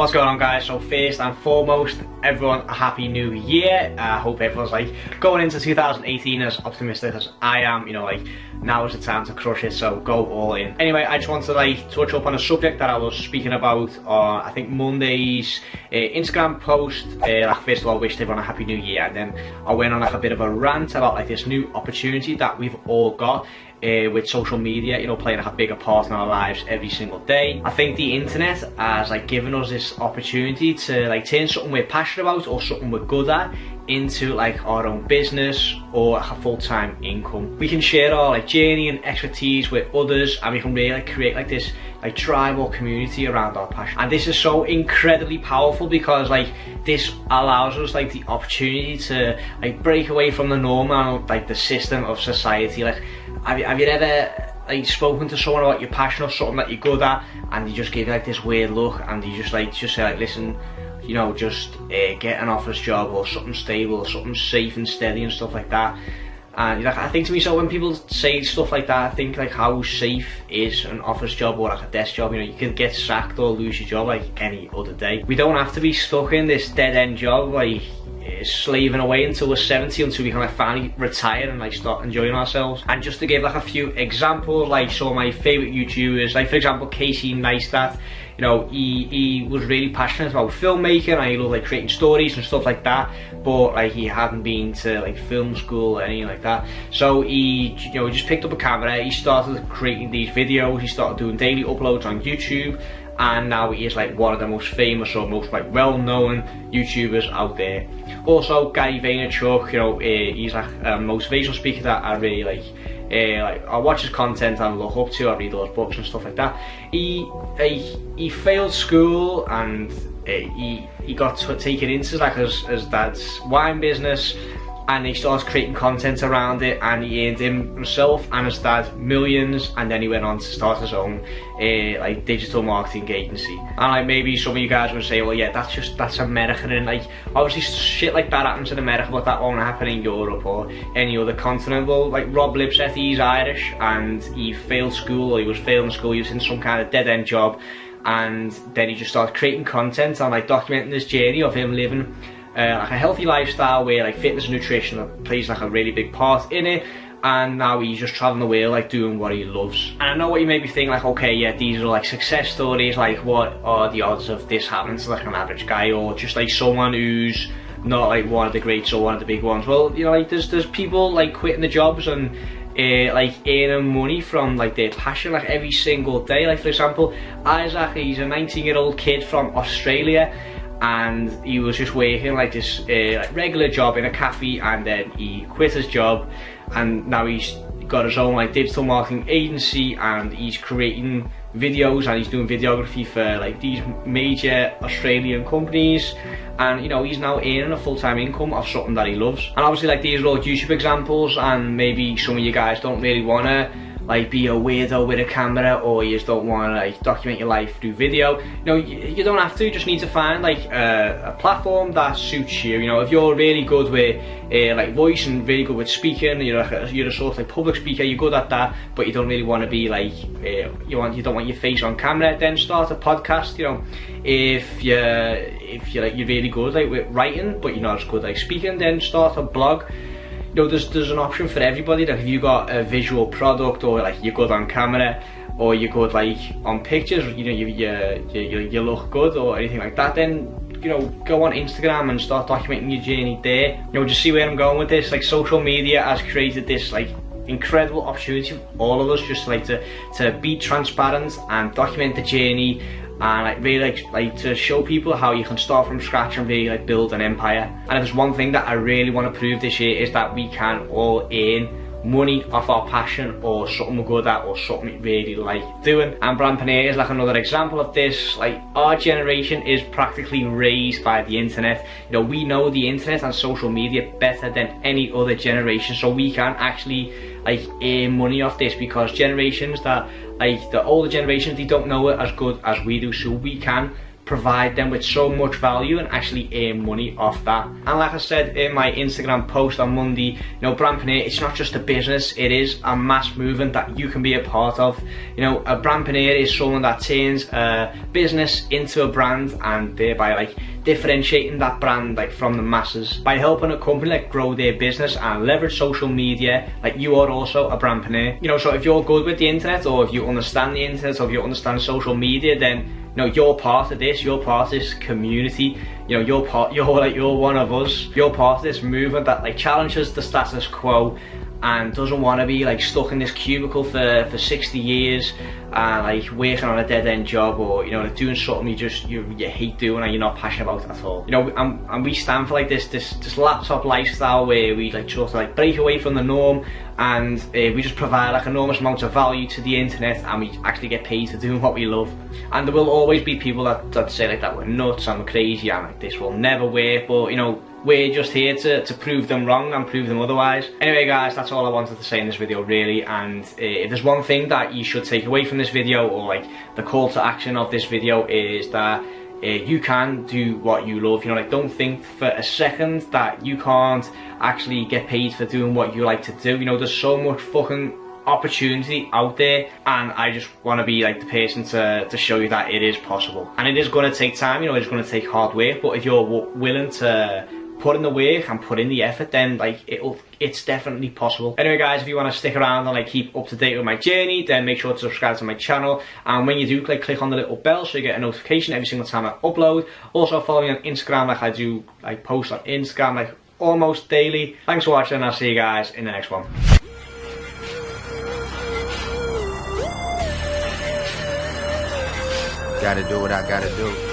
What's going on, guys? So first and foremost, everyone a happy new year. I hope everyone's like going into 2018 as optimistic as I am. You know, like now is the time to crush it, so go all in. Anyway, I just want to like touch up on a subject that I was speaking about on I think Monday's Instagram post. Like first of all, wished everyone a happy new year, and then I went on like a bit of a rant about like this new opportunity that we've all got with social media, you know, playing like a bigger part in our lives every single day. I think the internet has like given us this opportunity to like turn something we're passionate about or something we're good at into like our own business or like a full-time income. We can share our like journey and expertise with others, and we can really like create like this like tribe or community around our passion. And this is so incredibly powerful because like this allows us like the opportunity to like break away from the norm and like the system of society. Like have you ever like spoken to someone about your passion or something that you're good at, and they just give you like this weird look, and they just say like, listen, you know, just get an office job or something stable or something safe and steady and stuff like that. And like, I think to myself, when people say stuff like that, I think like how safe is an office job or like a desk job. You know, you could get sacked or lose your job like any other day. We don't have to be stuck in this dead-end job like slaving away until we're 70, until we can like finally retire and like start enjoying ourselves. And just to give like a few examples, like some of my favorite YouTubers, like for example Casey Neistat, you know, he was really passionate about filmmaking and he loved like creating stories and stuff like that, but like he hadn't been to like film school or anything like that. So he, you know, just picked up a camera, he started creating these videos, he started doing daily uploads on YouTube, and now he is like one of the most famous or most like well-known YouTubers out there. Also Gary Vaynerchuk, you know, he's like a motivational speaker that I really like I watch his content and look up to. I read all his books and stuff like that. He failed school, and he got taken into like his dad's wine business, and he started creating content around it, and he earned himself and his dad millions, and then he went on to start his own like digital marketing agency. And like maybe some of you guys would say, well yeah, that's American, and like obviously shit like that happens in America, but that won't happen in Europe or any other continent. Well, like Rob Lipseth, he's Irish, and he failed school, or he was failing school, he was in some kind of dead-end job, and then he just started creating content and like documenting this journey of him living like a healthy lifestyle where like fitness and nutrition plays like a really big part in it. And now he's just traveling the world like doing what he loves. And I know what you may be thinking, like, okay, yeah, these are like success stories, like what are the odds of this happening to like an average guy or just like someone who's not like one of the greats or one of the big ones? Well, you know, like there's people like quitting the jobs and like earning money from like their passion like every single day. Like for example, Isaac, he's a 19-year-old kid from Australia, and he was just working like this like regular job in a cafe, and then he quit his job, and now he's got his own like digital marketing agency, and he's creating videos and he's doing videography for like these major Australian companies. And you know, he's now earning a full-time income of something that he loves. And obviously like these are all YouTube examples, and maybe some of you guys don't really want to like be a weirdo with a camera, or you just don't want to like document your life through video. You know, you don't have to. You just need to find like a platform that suits you. You know, if you're really good with like voice and really good with speaking, you're a sort of like public speaker, you're good at that, but you don't really want to be like you don't want your face on camera, then start a podcast. You know, if you're like you're really good like with writing, but you're not as good like speaking, then start a blog. You know, there's an option for everybody. Like if you got a visual product, or like you're good on camera, or you're good like on pictures, you know, you look good or anything like that, then you know, go on Instagram and start documenting your journey there. You know, just see where I'm going with this. Like social media has created this like incredible opportunity for all of us just like to be transparent and document the journey, and like really like to show people how you can start from scratch and really like build an empire. And if there's one thing that I really want to prove this year, is that we can all earn money off our passion or something we're good at or something we really like doing. And Brandpreneur is like another example of this. Like our generation is practically raised by the internet. You know, we know the internet and social media better than any other generation, so we can actually like earn money off this, because generations that like the older generations, they don't know it as good as we do. So we can provide them with so much value and actually earn money off that. And like I said in my Instagram post on Monday, you know, Brandpreneur, it's not just a business, it is a mass movement that you can be a part of. You know, a Brandpreneur is someone that turns a business into a brand, and thereby like differentiating that brand like from the masses by helping a company like grow their business and leverage social media. Like, you are also a brandpreneur. You know, so if you're good with the internet, or if you understand the internet, or if you understand social media, then you know, you're part of this, you're part of this community. You know, you're one of us. You're part of this movement that like challenges the status quo and doesn't want to be like stuck in this cubicle for 60 years and like working on a dead-end job, or you know, like doing something you hate doing and you're not passionate about at all. You know, and we stand for like this laptop lifestyle where we like sort of like break away from the norm, and we just provide like enormous amounts of value to the internet, and we actually get paid for doing what we love. And there will always be people that say like that we're nuts and we're crazy and like this will never work, but you know, we're just here to prove them wrong and prove them otherwise. Anyway guys, that's all I wanted to say in this video really, and if there's one thing that you should take away from this video, or like the call to action of this video, is that you can do what you love. You know, like, don't think for a second that you can't actually get paid for doing what you like to do. You know, there's so much fucking opportunity out there, and I just want to be like the person to show you that it is possible. And it is going to take time, you know, it's going to take hard work, but if you're willing to put in the work and put in the effort, then like it's definitely possible. Anyway guys, if you want to stick around and like keep up to date with my journey, then make sure to subscribe to my channel, and when you do, click on the little bell so you get a notification every single time I upload. Also follow me on Instagram, like I do like post on Instagram like almost daily. Thanks for watching, and I'll see you guys in the next one. Gotta do what I gotta do.